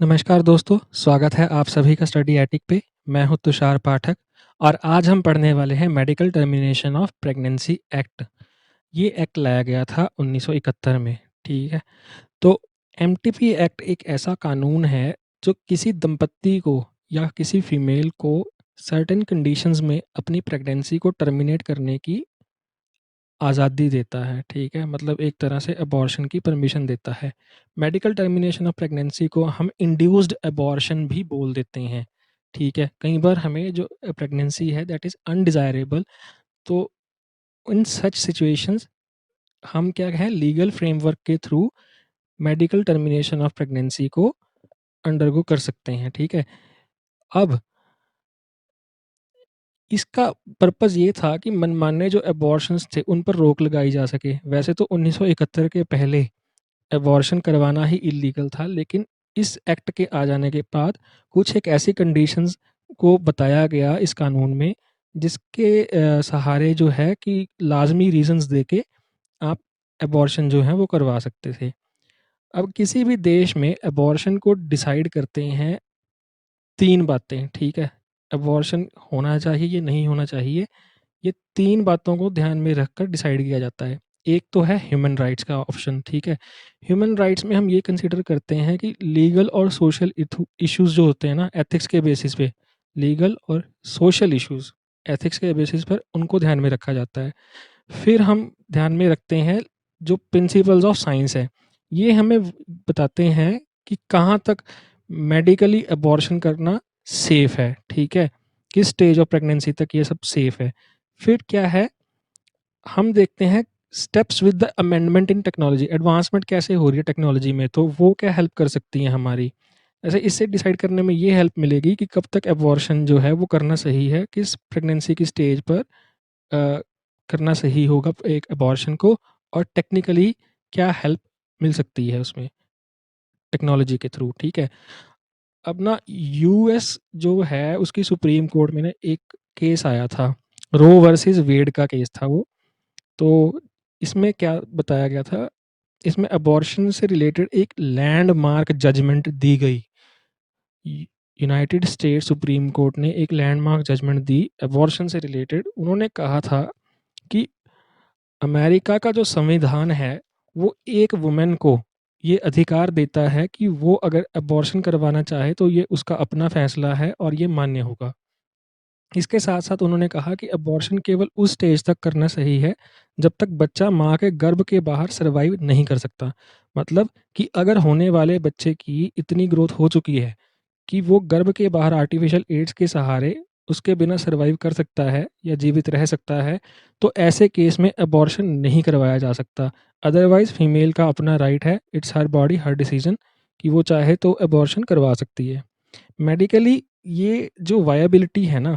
नमस्कार दोस्तों, स्वागत है आप सभी का स्टडी एटिक पे। मैं हूं तुषार पाठक और आज हम पढ़ने वाले हैं medical termination of pregnancy act. ये एक्ट लाया गया था 1971 में, ठीक है? तो एमटीपी एक्ट एक ऐसा कानून है जो किसी दंपत्ति को या किसी फीमेल को सर्टेन कंडीशंस में अपनी प्रेगनेंसी को टर्मिनेट करने की आज़ादी देता है, ठीक है? मतलब एक तरह से अबॉर्शन की परमिशन देता है। मेडिकल टर्मिनेशन ऑफ प्रेगनेंसी को हम इंड्यूस्ड अबॉर्शन भी बोल देते हैं, ठीक है? कई बार हमें जो प्रेगनेंसी है दैट इज़ अनडिज़ायरेबल, तो इन सच सिचुएशंस हम क्या है लीगल फ्रेमवर्क के through medical termination of pregnancy को अंडरगो कर सकते हैं, ठीक है? अब इसका पर्पज़ ये था कि मनमाने जो अबॉर्शंस थे उन पर रोक लगाई जा सके। वैसे तो 1971 के पहले अबॉर्शन करवाना ही इल्लीगल था, लेकिन इस एक्ट के आ जाने के बाद कुछ एक ऐसी कंडीशंस को बताया गया इस कानून में, जिसके सहारे जो है कि लाज़मी रीज़न्स देके आप अबॉर्शन जो है वो करवा सकते थे। अब किसी भी देश में अबॉर्शन को डिसाइड करते हैं 3 बातें, ठीक है? अबॉर्शन होना चाहिए या नहीं होना चाहिए, ये 3 बातों को ध्यान में रखकर डिसाइड किया जाता है। एक तो है ह्यूमन राइट्स का ऑप्शन, ठीक है? ह्यूमन राइट्स में हम ये कंसीडर करते हैं कि लीगल और सोशल इश्यूज़ जो होते हैं ना एथिक्स के बेसिस पे, लीगल और सोशल इश्यूज़ एथिक्स के बेसिस पर उनको ध्यान में रखा जाता है। फिर हम ध्यान में रखते हैं जो प्रिंसिपल्स ऑफ साइंस है। ये हमें बताते हैं कि कहाँ तक मेडिकली अबॉर्शन करना सेफ़ है, ठीक है? किस स्टेज ऑफ प्रेगनेंसी तक ये सब सेफ़ है। फिर क्या है, हम देखते हैं steps with the amendment in technology, advancement कैसे हो रही है टेक्नोलॉजी में, तो वो क्या हेल्प कर सकती हैं हमारी। ऐसे इससे डिसाइड करने में ये हेल्प मिलेगी कि कब तक अबॉर्शन जो है वो करना सही है, किस प्रेगनेंसी की स्टेज पर करना सही होगा एक अबॉर्शन को, और टेक्निकली क्या हेल्प मिल सकती है उसमें टेक्नोलॉजी के थ्रू, ठीक है? अब ना यूएस जो है उसकी सुप्रीम कोर्ट में ना एक केस आया था, रो वर्सेस वेड का केस था वो। तो इसमें क्या बताया गया था, इसमें अबॉर्शन से रिलेटेड एक लैंडमार्क जजमेंट दी गई। यूनाइटेड स्टेट सुप्रीम कोर्ट ने एक लैंडमार्क जजमेंट दी अबॉर्शन से रिलेटेड। उन्होंने कहा था कि अमेरिका का जो संविधान है वो एक वुमेन को ये अधिकार देता है कि वो अगर अबॉर्शन करवाना चाहे तो ये उसका अपना फैसला है और ये मान्य होगा। इसके साथ-साथ उन्होंने कहा कि अबॉर्शन केवल उस स्टेज तक करना सही है, जब तक बच्चा माँ के गर्भ के बाहर सर्वाइव नहीं कर सकता। मतलब कि अगर होने वाले बच्चे की इतनी ग्रोथ हो चुकी है कि वो गर्भ के बाहर आर्टिफ़िशियल एड्स के सहारे उसके बिना सर्वाइव कर सकता है या जीवित रह सकता है, तो ऐसे केस में अबॉर्शन नहीं करवाया जा सकता। अदरवाइज़ फीमेल का अपना राइट है, it's her body her decision, कि वो चाहे तो अबॉर्शन करवा सकती है। मेडिकली ये जो वायबिलिटी है ना,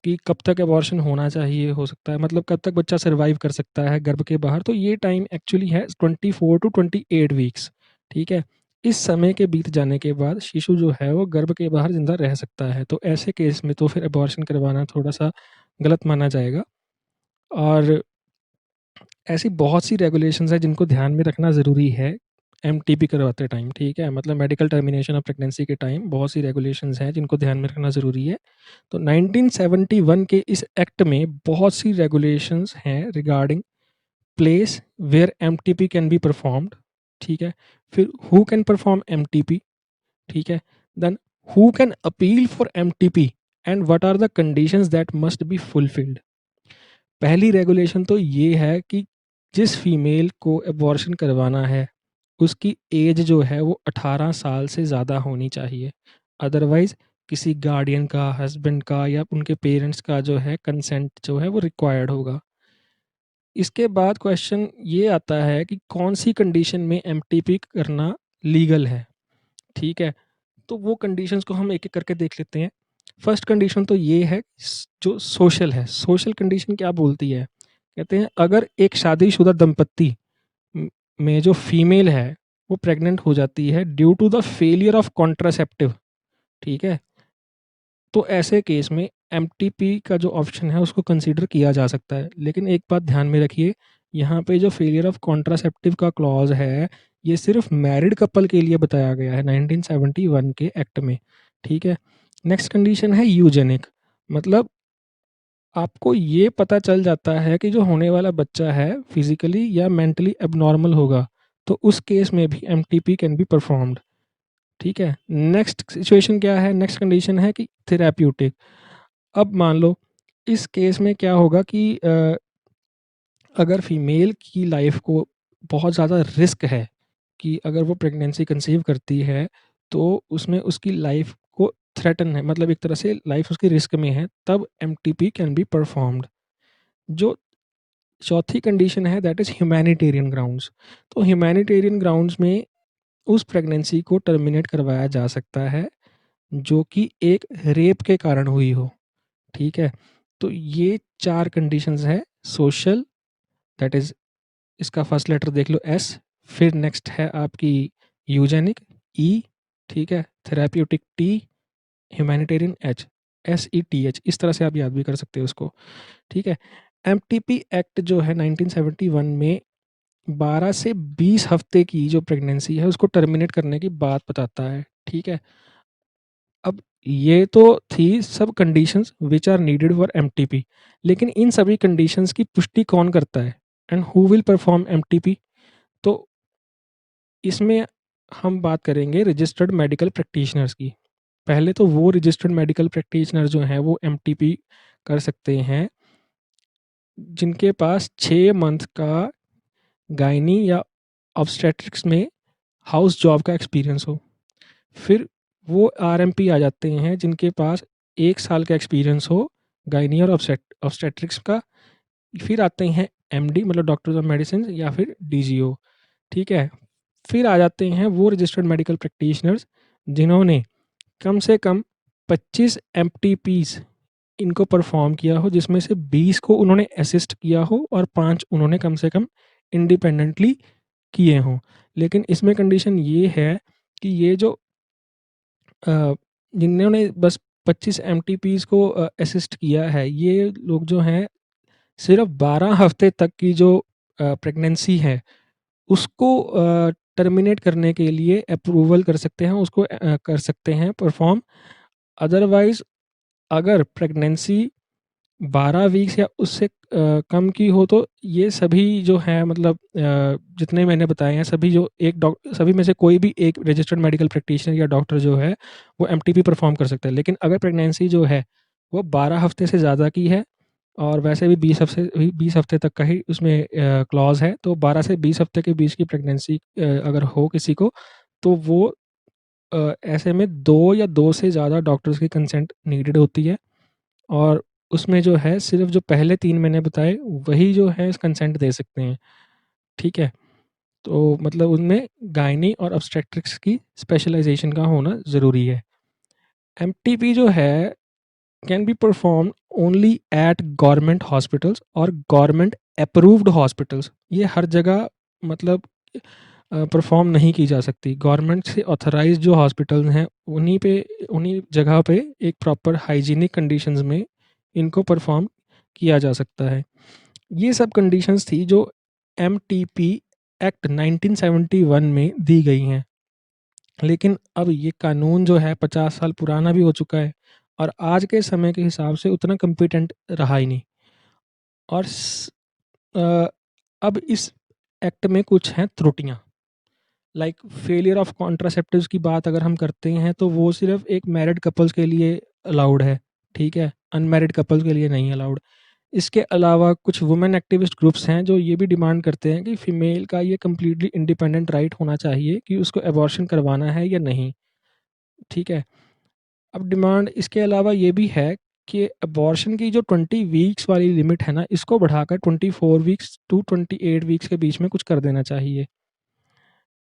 कि कब तक अबॉर्शन होना चाहिए, हो सकता है मतलब कब तक बच्चा सर्वाइव कर सकता है गर्भ के बाहर, तो ये टाइम एक्चुअली है 24 टू 28 वीक्स, ठीक है? इस समय के बीत जाने के बाद शिशु जो है वो गर्भ के बाहर ज़िंदा रह सकता है, तो ऐसे केस में तो फिर अबॉर्शन करवाना थोड़ा-सा गलत माना जाएगा। और ऐसी बहुत सी रेगुलेशंस हैं जिनको ध्यान में रखना ज़रूरी है एमटीपी करवाते टाइम, ठीक है? मतलब मेडिकल टर्मिनेशन ऑफ प्रेगनेंसी के टाइम बहुत सी रेगुलेशंस हैं जिनको ध्यान में रखना ज़रूरी है। तो 1971 के इस एक्ट में बहुत सी रेगुलेशंस हैं regarding place where MTP can be performed, ठीक है? फिर हु कैन परफॉर्म एमटीपी, ठीक है? Then who can appeal for MTP and what are the conditions that must be fulfilled. पहली रेगुलेशन तो ये है कि जिस फीमेल को अबॉर्शन करवाना है, उसकी एज जो है वो 18 साल से ज़्यादा होनी चाहिए। अदरवाइज़ किसी गार्डियन का, हस्बैंड का या उनके पेरेंट्स का जो है कंसेंट जो है वो रिक्वायर्ड होगा। इसके बाद क्वेश्चन ये आता है कि कौन-सी कंडीशन में एमटीपी करना लीगल है, ठीक है? तो वो कंडीशंस को हम एक-एक करके देख लेते हैं। फर्स्ट कंडीशन तो ये है जो सोशल है। सोशल कंडीशन क्या बोलती है? कहते हैं अगर एक शादीशुदा दंपत्ति म में जो फीमेल है वो प्रेग्नेंट हो जाती है due to the failure of contraceptive, ठीक है? तो ऐसे केस में एमटीपी का जो ऑप्शन है उसको कंसीडर किया जा सकता है। लेकिन एक बात ध्यान में रखिए, यहाँ पे जो फेलियर ऑफ कॉन्ट्रासेप्टिव का क्लॉज़ है, ये सिर्फ मैरिड कपल के लिए बताया गया है 1971 के एक्ट में, ठीक है। नेक्स्ट कंडीशन है यूजेनिक, मतलब आपको ये पता चल जाता है कि जो होने वाला बच्चा है फिजिकली या मेंटली एबनॉर्मल होगा, तो उस केस में भी एमटीपी कैन बी परफॉर्म्ड, ठीक है। नेक्स्ट सिचुएशन क्या है, नेक्स्ट कंडीशन है कि थेराप्यूटिक। अब मान लो इस केस में क्या होगा कि अगर फीमेल की लाइफ को बहुत ज़्यादा रिस्क है कि अगर वो प्रेगनेंसी कंसीव करती है तो उसमें उसकी लाइफ को थ्रेटन है, मतलब एक तरह से लाइफ उसकी रिस्क में है, तब एमटीपी कैन बी परफॉर्म्ड। जो चौथी कंडीशन है दैट इज़ ह्यूमैनिटेरियन ग्राउंड्स। तो ह्यूमैनिटेरियन ग्राउंड्स में उस प्रेगनेंसी को टर्मिनेट करवाया जा सकता है जो कि एक रेप के कारण हुई हो, ठीक है। तो ये 4 कंडीशंस हैं। सोशल, दैट इज़ इसका फर्स्ट लेटर देख लो एस, फिर नेक्स्ट है आपकी यूजेनिक ई, ठीक है, therapeutic T, humanitarian H, SETH, इस तरह से आप याद भी कर सकते हो उसको, ठीक है। एमटीपी एक्ट जो है 1971 में 12 से 20 हफ्ते की जो प्रेगनेंसी है उसको टर्मिनेट करने की बात बताता है, ठीक है। अब ये तो थी सब conditions which are needed for MTP, लेकिन इन सभी कंडीशंस की पुष्टि कौन करता है and who will perform MTP? तो इसमें हम बात करेंगे रजिस्टर्ड मेडिकल प्रैक्टिशनर्स की। पहले तो वो रजिस्टर्ड मेडिकल प्रैक्टिशनर जो हैं वो एमटीपी कर सकते हैं जिनके पास 6 मंथ का गायनी या ऑब्स्टेट्रिक्स में हाउस जॉब का एक्सपीरियंस हो। फिर वो आरएमपी आ जाते हैं जिनके पास 1 साल का एक्सपीरियंस हो गायनी और ऑब्स्टेट्रिक्स का। फिर आते हैं एमडी मतलब डॉक्टर्स ऑफ मेडिसिन या फिर डीजीओ, ठीक है। फिर आ जाते हैं वो रजिस्टर्ड मेडिकल प्रैक्टिशनर्स जिन्होंने कम से कम 25 एमटीपीज इनको परफॉर्म किया हो, जिसमें से 20 को उन्होंने असिस्ट किया हो और 5 उन्होंने कम से कम इंडिपेंडेंटली किए हों। लेकिन इसमें कंडीशन ये है कि ये जो जिन्होंने बस 25 एमटीपीज को असिस्ट किया है, ये लोग जो हैं सिर्फ 12 हफ्ते तक की जो प्रेगनेंसी है उसको टर्मिनेट करने के लिए अप्रूवल कर सकते हैं, उसको कर सकते हैं परफॉर्म। अदरवाइज अगर प्रेगनेंसी 12 वीक्स या उससे कम की हो तो ये सभी जो हैं मतलब जितने मैंने बताए हैं सभी जो सभी में से कोई भी एक रजिस्टर्ड मेडिकल प्रैक्टिशनर या डॉक्टर जो है वो एमटीपी परफॉर्म कर सकता है। लेकिन अगर प्रेगनेंसी जो है वो 12 हफ्ते से ज़्यादा की है और वैसे भी 20 हफ्ते तक का ही उसमें क्लॉज है, तो 12 से 20 हफ्ते के बीच की प्रेगनेंसी अगर हो किसी को तो वो ऐसे में 2 या 2 से ज़्यादा डॉक्टर्स की कंसेंट नीडेड होती है। और उसमें जो है सिर्फ जो पहले 3 मैंने बताए वही जो है कंसेंट दे सकते हैं, ठीक है। तो मतलब उनमें गायनी और ऑब्स्टेट्रिक्स की स्पेशलाइजेशन का होना ज़रूरी है। एमटीपी जो है can be perform only eight government hospitals और गवर्नमेंट अप्रूव्ड हॉस्पिटल्स। ये हर जगह मतलब परफॉर्म नहीं की जा सकती। गवर्नमेंट से ऑथराइज जो हॉस्पिटल्स हैं उन्हीं जगह पे एक प्रॉपर हाइजीनिक कंडीशंस में इनको परफॉर्म किया जा सकता है। ये सब कंडीशंस थी जो एमटीपी एक्ट 1971 में दी गई हैं। लेकिन अब ये कानून जो है 50 साल पुराना भी हो चुका है और आज के समय के हिसाब से उतना कम्पिटेंट रहा ही नहीं। और अ, अब इस एक्ट में कुछ हैं त्रुटियाँ, लाइक फेलियर ऑफ कॉन्ट्रासेप्टिव्स की बात अगर हम करते हैं तो वो सिर्फ एक मैरिड कपल्स के लिए अलाउड है, ठीक है, अनमैरिड कपल्स के लिए नहीं अलाउड। इसके अलावा कुछ वुमेन एक्टिविस्ट ग्रुप्स हैं जो ये भी डिमांड करते हैं कि फ़ीमेल का ये कम्प्लीटली इंडिपेंडेंट राइट होना चाहिए कि उसको अबॉर्शन करवाना है या नहीं, ठीक है। अब डिमांड इसके अलावा ये भी है कि अबॉर्शन की जो 20 वीक्स वाली लिमिट है ना, इसको बढ़ाकर 24 वीक्स टू 28 वीक्स के बीच में कुछ कर देना चाहिए।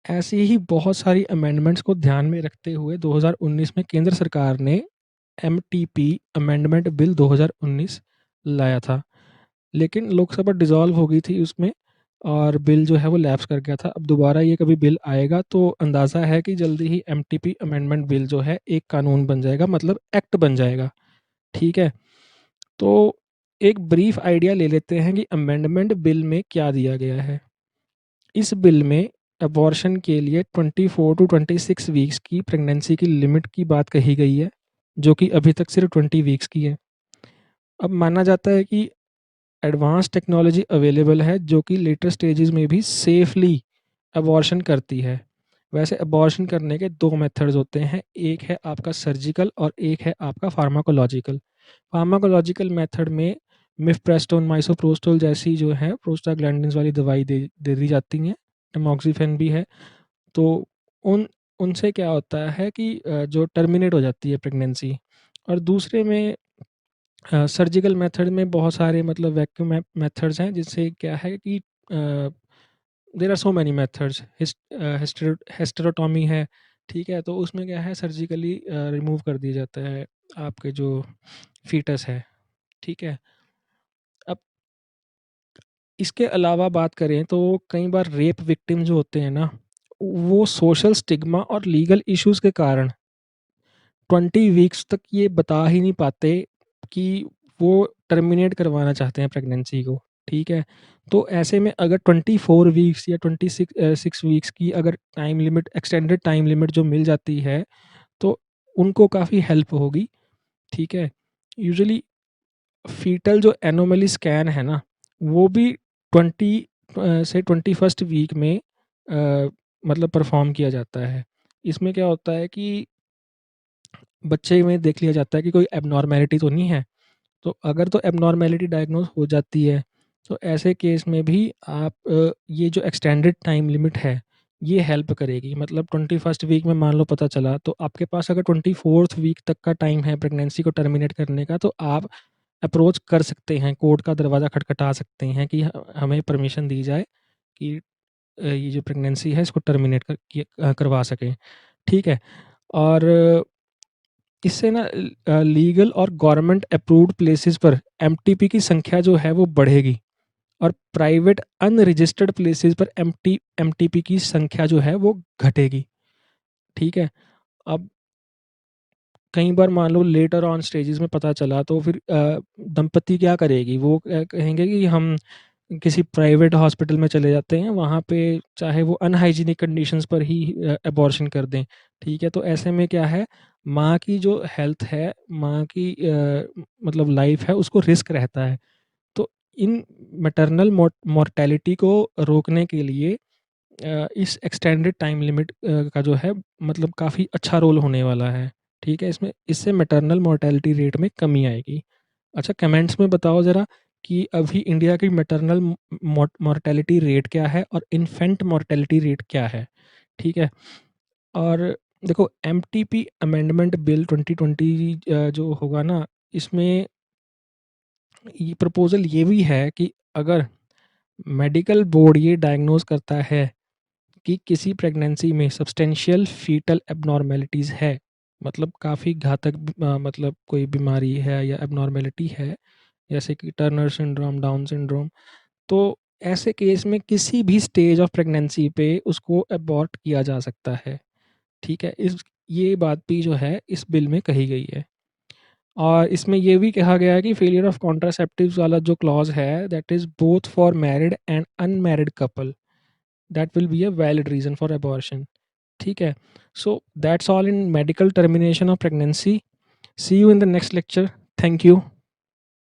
ऐसी ही बहुत सारी अमेंडमेंट्स को ध्यान में रखते हुए 2019 में केंद्र सरकार ने एमटीपी अमेंडमेंट बिल 2019 लाया था। लेकिन लोकसभा डिसॉल्व हो गई थी उसमें और बिल जो है वो लैप्स कर गया था। अब दोबारा ये कभी बिल आएगा तो अंदाज़ा है कि जल्दी ही एमटीपी अमेंडमेंट बिल जो है एक कानून बन जाएगा, मतलब एक्ट बन जाएगा, ठीक है। तो एक ब्रीफ आइडिया ले लेते हैं कि अमेंडमेंट बिल में क्या दिया गया है। इस बिल में अबॉर्शन के लिए 24 टू 26 वीक्स की प्रेगनेंसी की लिमिट की बात कही गई है, जो कि अभी तक सिर्फ 20 वीक्स की है। अब माना जाता है कि एडवांस टेक्नोलॉजी अवेलेबल है जो कि लेटर स्टेजेस में भी सेफली अबॉर्शन करती है। वैसे अबॉर्शन करने के दो मेथड्स होते हैं, एक है आपका सर्जिकल और एक है आपका फार्माकोलॉजिकल। फार्माकोलॉजिकल मेथड में मिफप्रेस्टोन, माइसोप्रोस्टोल जैसी जो है प्रोस्टाग्लैंडिन्स वाली दवाई दे दी जाती हैं, टमोक्सिफेन भी है। तो उन उनसे क्या होता है कि जो टर्मिनेट हो जाती है प्रेगनेंसी। और दूसरे में सर्जिकल मेथड में बहुत सारे मतलब वैक्यूम मेथड्स हैं, जिससे क्या है कि there are so many methods. Hysterotomy है, ठीक है, तो उसमें क्या है सर्जिकली रिमूव कर दिया जाता है आपके जो फीटस है, ठीक है। अब इसके अलावा बात करें तो कई बार रेप विक्टिम जो होते हैं ना, वो सोशल स्टिग्मा और लीगल इश्यूज के कारण 20 वीक्स तक ये बता ही नहीं पाते कि वो टर्मिनेट करवाना चाहते हैं प्रेगनेंसी को, ठीक है। तो ऐसे में अगर 24 वीक्स या 26 वीक्स की अगर time limit, extended time limit जो मिल जाती है, तो उनको काफ़ी हेल्प होगी, ठीक है। यूजुअली फीटल जो एनोमली स्कैन है ना, वो भी 20 से 21st वीक में मतलब परफॉर्म किया जाता है। इसमें क्या होता है कि बच्चे में देख लिया जाता है कि कोई एबनॉर्मेलिटी तो नहीं है। तो अगर तो एबनॉर्मेलिटी डायग्नोज हो जाती है, तो ऐसे केस में भी आप ये जो एक्सटेंडेड टाइम लिमिट है, ये हेल्प करेगी। मतलब 21st वीक में मान लो पता चला, तो आपके पास अगर 24th वीक तक का टाइम है प्रेगनेंसी को टर्मिनेट करने का, तो आप अप्रोच कर सकते हैं, कोर्ट का दरवाज़ा खटखटा सकते हैं कि हमें परमिशन दी जाए कि ये जो प्रेगनेंसी है इसको टर्मिनेट करवा सकें, ठीक है। और इससे ना लीगल और गवर्नमेंट अप्रूव्ड प्लेसेस पर एमटीपी की संख्या जो है वो बढ़ेगी, और प्राइवेट अनरजिस्टर्ड प्लेसेस पर एमटीपी की संख्या जो है वो घटेगी, ठीक है। अब कई बार मान लो लेटर ऑन स्टेजेस में पता चला, तो फिर दंपति क्या करेगी, वो कहेंगे कि हम किसी प्राइवेट हॉस्पिटल में चले जाते हैं, वहाँ पे चाहे वो अनहाइजीनिक कंडीशंस पर ही अबॉर्शन कर दें, ठीक है। तो ऐसे में क्या है, माँ की जो हेल्थ है, माँ की मतलब लाइफ है, उसको रिस्क रहता है। तो इन मैटरनल मोर्टेलिटी को रोकने के लिए इस एक्सटेंडेड टाइम लिमिट का जो है मतलब काफ़ी अच्छा रोल होने वाला है, ठीक है। इसमें इससे मैटरनल मोर्टेलिटी रेट में कमी आएगी। अच्छा, कमेंट्स में बताओ ज़रा कि अभी इंडिया की मैटरनल मोर्टेलिटी रेट क्या है और इन्फेंट मोर्टेलिटी रेट क्या है, ठीक है। और देखो, एमटीपी अमेंडमेंट बिल 2020 जो होगा ना, इसमें ये प्रपोजल ये भी है कि अगर मेडिकल बोर्ड ये डायग्नोज करता है कि किसी प्रेगनेंसी में सब्सटेंशियल फीटल एबनॉर्मेलिटीज़ है, मतलब काफ़ी घातक मतलब कोई बीमारी है या एबनॉर्मेलिटी है, जैसे कि टर्नर सिंड्रोम, डाउन सिंड्रोम, तो ऐसे केस में किसी भी स्टेज ऑफ प्रेगनेंसी पे उसको अबॉर्ट किया जा सकता है, ठीक है। इस ये बात भी जो है इस बिल में कही गई है। और इसमें ये भी कहा गया है कि फेलियर ऑफ कॉन्ट्रासेप्टिव्स वाला जो क्लॉज है, that is both for married and unmarried couple, that will be a valid reason for abortion, ठीक है। So that's all in medical termination of pregnancy. See you in the next lecture. Thank you.